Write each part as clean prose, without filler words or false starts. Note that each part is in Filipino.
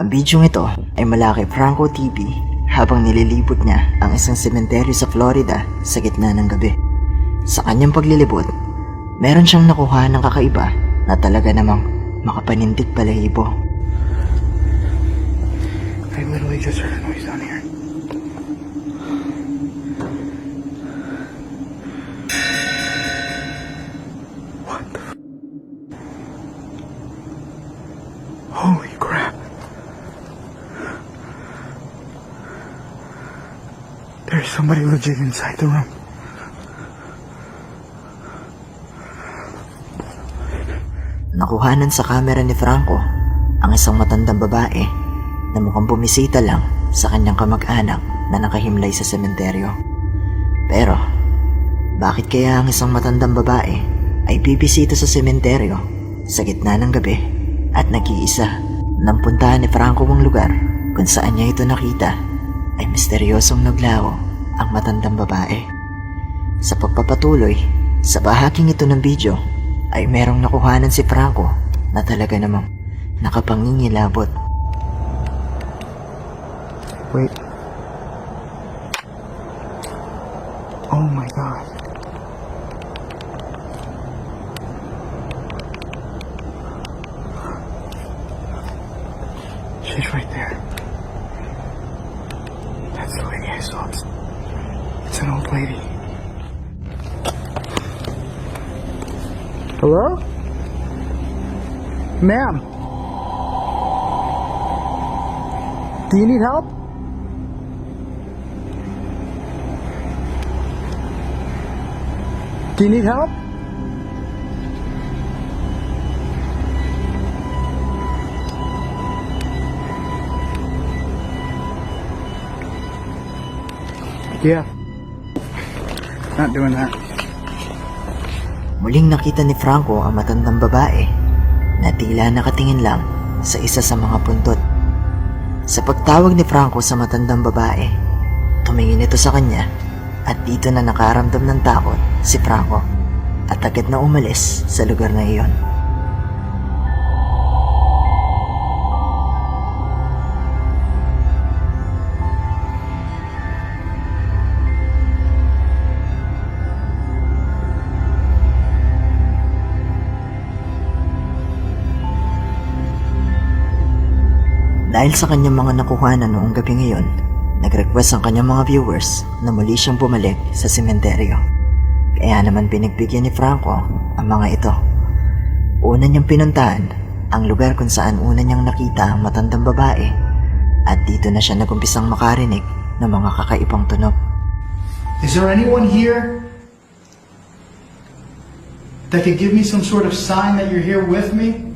Ang bidyong ito ay mula kay Franco TV habang nililibot niya ang isang sementeryo sa Florida sa gitna ng gabi. Sa kanyang paglilibot, meron siyang nakuha ng kakaiba na talaga namang makapanindig balahibo. I literally just heard a noise down here. What the Holy crap. There's somebody legit inside the room. Nakuhanan sa kamera ni Franco ang isang matandang babae na mukhang bumisita lang sa kanyang kamag-anak na nakahimlay sa sementeryo. Pero, bakit kaya ang isang matandang babae ay bibisita sa sementeryo sa gitna ng gabi at nag-iisa? Nang puntahan ni Franco ang lugar kung saan niya ito nakita, ay misteryosong naglaho ang matandang babae. Sa pagpapatuloy sa bahaging ito ng video, ay merong nakuhanan si Franco na talaga namang nakapangingilabot. Wait. Oh my god. She's right there. That's the lady I saw. It's an old lady. Hello? Ma'am? Do you need help? Do you need help? Yeah. Not doing that. Muling nakita ni Franco ang matandang babae na tila nakatingin lang sa isa sa mga puntot. Sa pagtawag ni Franco sa matandang babae, tumingin ito sa kanya at dito na nakaramdam ng takot si Franco at agad na umalis sa lugar na iyon. Dahil sa kanyang mga nakuhanan noong gabi ngayon, nag-request ang kanyang mga viewers na muli siyang bumalik sa sementeryo. Kaya naman pinagbigyan ni Franco ang mga ito. Una niyang pinuntahan ang lugar kung saan una niyang nakita ang matandang babae at dito na siya nagumpisang makarinig ng mga kakaibang tunog. Is there anyone here that could give me some sort of sign that you're here with me?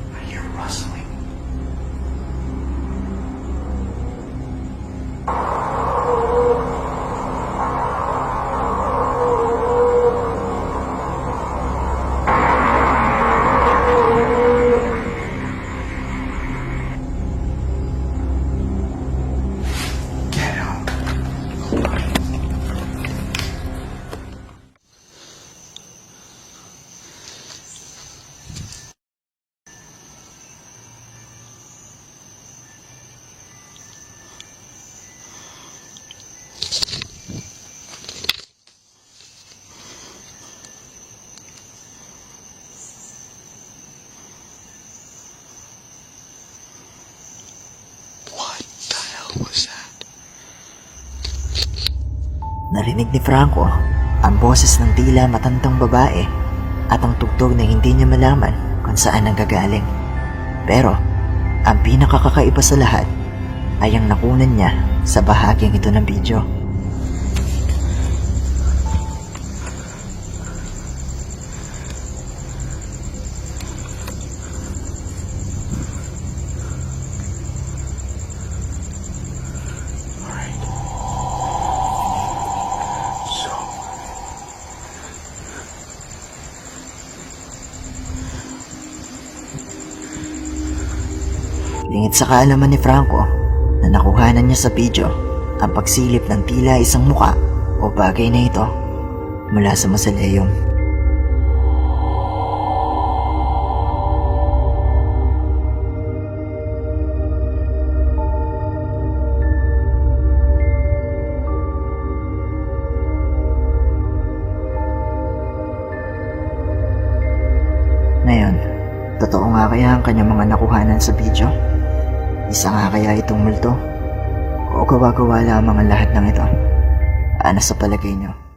I hear rustling. Get out. What the hell was that? Narinig ni Franco ang boses ng tila matandang babae at ang tugtog na hindi niya malaman kung saan nanggagaling. Pero ang pinakakakaiba sa lahat ay ang nakunan niya sa bahaging ito ng video. Alright. So, Lingid sa kaalaman ni Franco na nakuhanan niya sa video ang pagsilip ng tila isang muka o bagay na ito mula sa mausoleum. Ngayon, totoo nga kaya ang kanyang mga nakuhanan sa video? Isa nga kaya itong multo? O gawa-gawa lamang ang lahat ng ito? Ano sa palagay niyo?